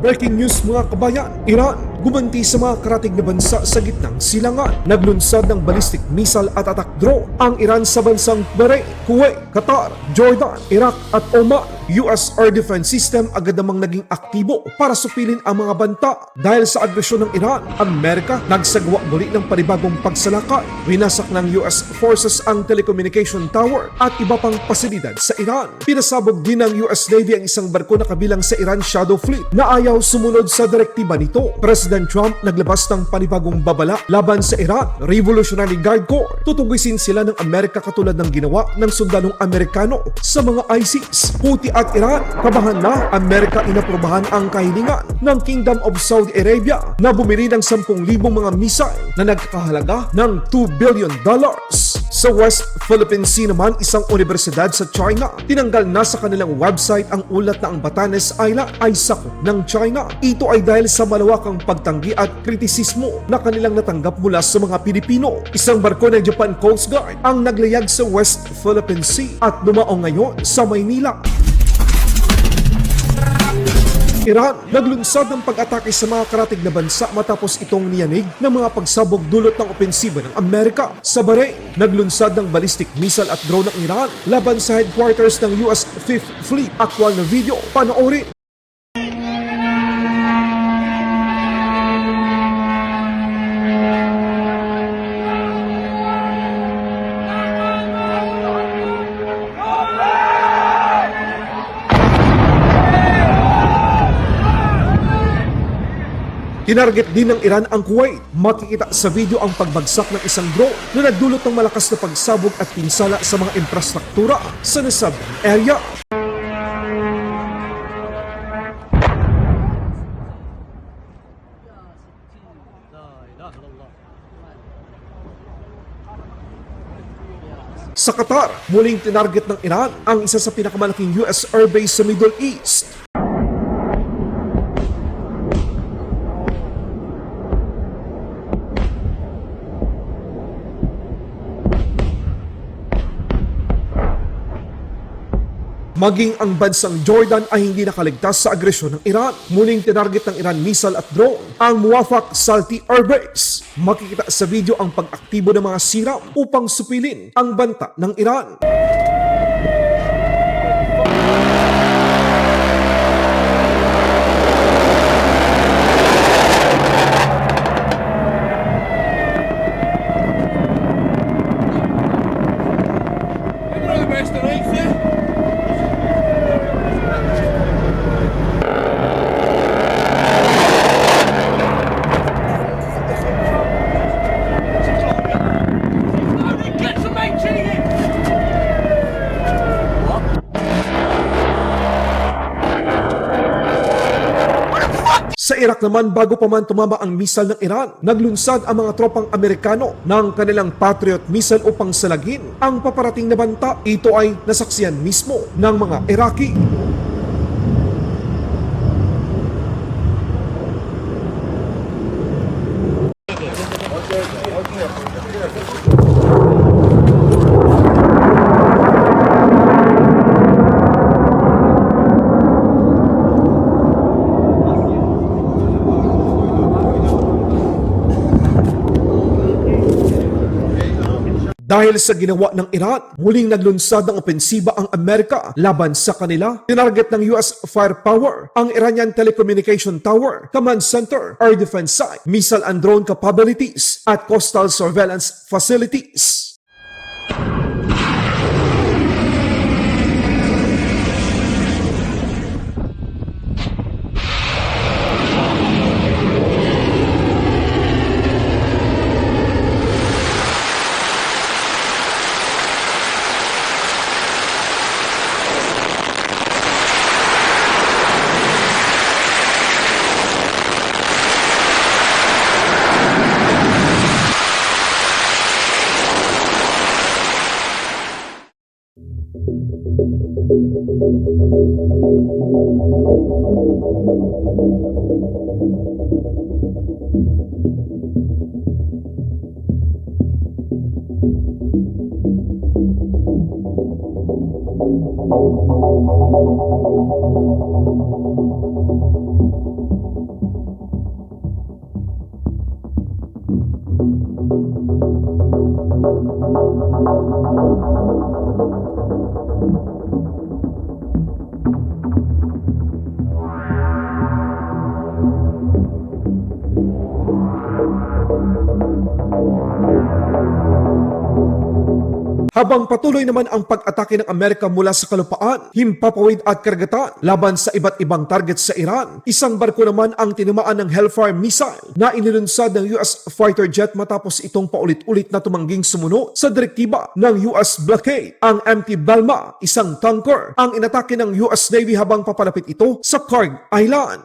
Breaking news mga kabayan, Iran gumanti sa mga karatig na bansa sa gitnang silangan. Naglunsad ng ballistic missile at attack drone ang Iran sa bansang Bahrain, Kuwait, Qatar, Jordan, Iraq at Oman. US Air Defense System agad namang naging aktibo para supilin ang mga banta. Dahil sa agresyon ng Iran, Amerika nagsagawa muli ng panibagong pagsalakay. Winasak ng US forces ang telecommunication tower at iba pang pasilidad sa Iran. Pinasabog din ng US Navy ang isang barko na kabilang sa Iran Shadow Fleet na ayaw sumunod sa direktiba nito. President Trump naglabas ng panibagong babala laban sa Iran Revolutionary Guard Corps. Tutugisin sila ng Amerika katulad ng ginawa ng sundalong Amerikano sa mga ISIS. Houthi at Iran, kabahan na Amerika inaprobahan ang kahilingan ng Kingdom of Saudi Arabia na bumili ng 10,000 mga missile na nagkakahalaga ng $2 billion. Sa West Philippine Sea naman, isang universidad sa China, tinanggal na sa kanilang website ang ulat na ang Batanes Island ay sakop ng China. Ito ay dahil sa malawakang pagtanggi at kritisismo na kanilang natanggap mula sa mga Pilipino. Isang barko ng Japan Coast Guard ang naglayag sa West Philippine Sea at dumaong ngayon sa Maynila. Iran naglunsad ng pag-atake sa mga karatig na bansa matapos itong niyanig ng mga pagsabog dulot ng opensiba ng Amerika. Sa Bahrain, naglunsad ng ballistic missile at drone ng Iran laban sa headquarters ng US 5th Fleet. Aktwal na video, panoorin. Tinarget din ng Iran ang Kuwait. Makikita sa video ang pagbagsak ng isang drone na nagdulot ng malakas na pagsabog at pinsala sa mga infrastruktura sa nasabing area. Sa Qatar, muling tinarget ng Iran ang isa sa pinakamalaking US airbase sa Middle East. Maging ang bansang Jordan ay hindi nakaligtas sa agresyon ng Iran. Muling tinarget ng Iran missile at drone ang Muwafaq Salti Air Base. Makikita sa video ang pag-aktibo ng mga siram upang supilin ang banta ng Iran. Sa Iraq naman, bago pa man tumama ang missile ng Iran, naglunsad ang mga tropang Amerikano ng kanilang Patriot missile upang salagin ang paparating na banta. Ito ay nasaksiyan mismo ng mga Iraqi. Dahil sa ginawa ng Iran, muling naglunsad ng opensiba ang Amerika laban sa kanila. Tinarget ng US firepower ang Iranian Telecommunication Tower, Command Center, Air Defense Site, missile and drone capabilities, at coastal surveillance facilities. Habang patuloy naman ang pag-atake ng Amerika mula sa kalupaan, himpapawid at karagatan laban sa iba't ibang target sa Iran, isang barko naman ang tinamaan ng Hellfire missile na inilunsad ng US fighter jet matapos itong paulit-ulit na tumangging sumunod sa direktiba ng US blockade. Ang MT Belma, isang tanker, ang inatake ng US Navy habang papalapit ito sa Kharg Island.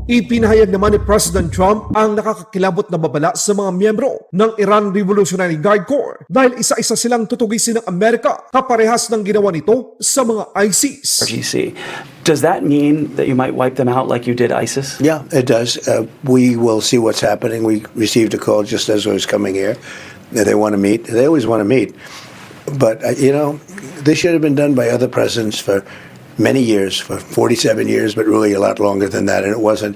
Ipinahayag naman ni President Trump ang nakakakilabot na babala sa mga miyembro ng Iran Revolutionary Guard Corps dahil isa-isa silang tutugisin ng Amerika kaparehas ng ginawa nito sa mga ISIS. RGC. Does that mean that you might wipe them out like you did ISIS? Yeah, it does. We will see what's happening. We received a call just as I was coming here. They want to meet. They always want to meet. But, this should have been done by other presidents for many years, for 47 years, but really a lot longer than that, and it wasn't.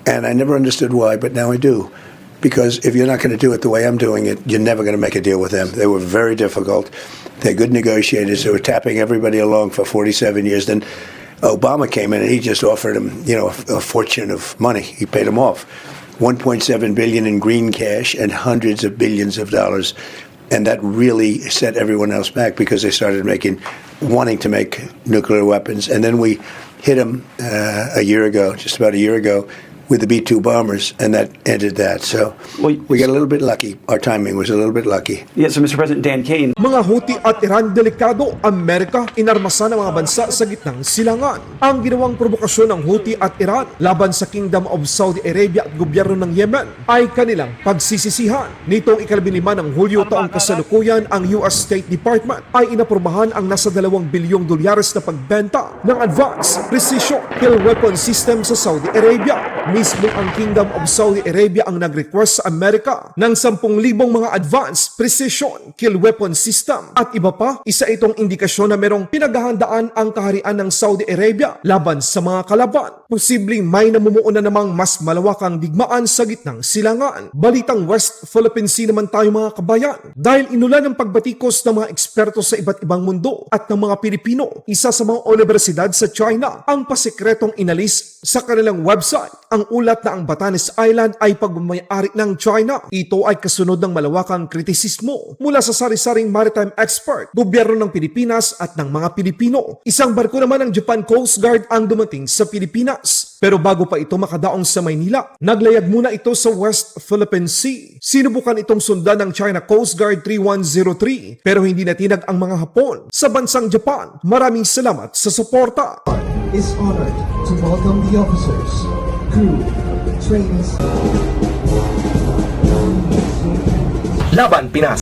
And I never understood why, but now I do. Because if you're not going to do it the way I'm doing it, you're never going to make a deal with them. They were very difficult. They're good negotiators. They were tapping everybody along for 47 years. Then Obama came in and he just offered them, a fortune of money. He paid them off. 1.7 billion in green cash and hundreds of billions of dollars. And that really set everyone else back because they started wanting to make nuclear weapons. And then we hit them just about a year ago, with the B-2 bombers, and that ended that. So we got a little bit lucky. Our timing was a little bit lucky. Yeah, so Mr. President, Dan Kane. Mga Houthi at Iran delikado, Amerika inarmasan ng mga bansa sa gitnang silangan. Ang ginawang provokasyon ng Houthi at Iran laban sa Kingdom of Saudi Arabia at gobyerno ng Yemen ay kanilang pagsisisihan. Nitong ika-15 ng Hulyo taong kasalukuyan, ang US State Department ay inaprubahan ang nasa $2 bilyong na pagbenta ng advanced precision kill weapon system sa Saudi Arabia. Mismo ang Kingdom of Saudi Arabia ang nag-request sa Amerika ng 10,000 mga advanced precision kill weapon system. At iba pa, isa itong indikasyon na merong pinaghahandaan ang kaharian ng Saudi Arabia laban sa mga kalaban. Posibleng may namumuo na namang mas malawakang digmaan sa gitnang silangan. Balitang West Philippine Sea naman tayo mga kabayan. Dahil inulan ng pagbatikos ng mga eksperto sa iba't ibang mundo at ng mga Pilipino, isa sa mga universidad sa China ang pasikretong inalis sa kanilang website ang ulat na ang Batanes Island ay pagmamayari ng China. Ito ay kasunod ng malawakang kritisismo mula sa sari-saring maritime expert, gobyerno ng Pilipinas at ng mga Pilipino. Isang barko naman ng Japan Coast Guard ang dumating sa Pilipinas. Pero bago pa ito makadaong sa Maynila, naglayag muna ito sa West Philippine Sea. Sinubukan itong sundan ng China Coast Guard 3103 pero hindi natinag ang mga Hapon. Sa bansang Japan, maraming salamat sa suporta. Is honored to welcome the officers, crew, trainees. Laban Pinas.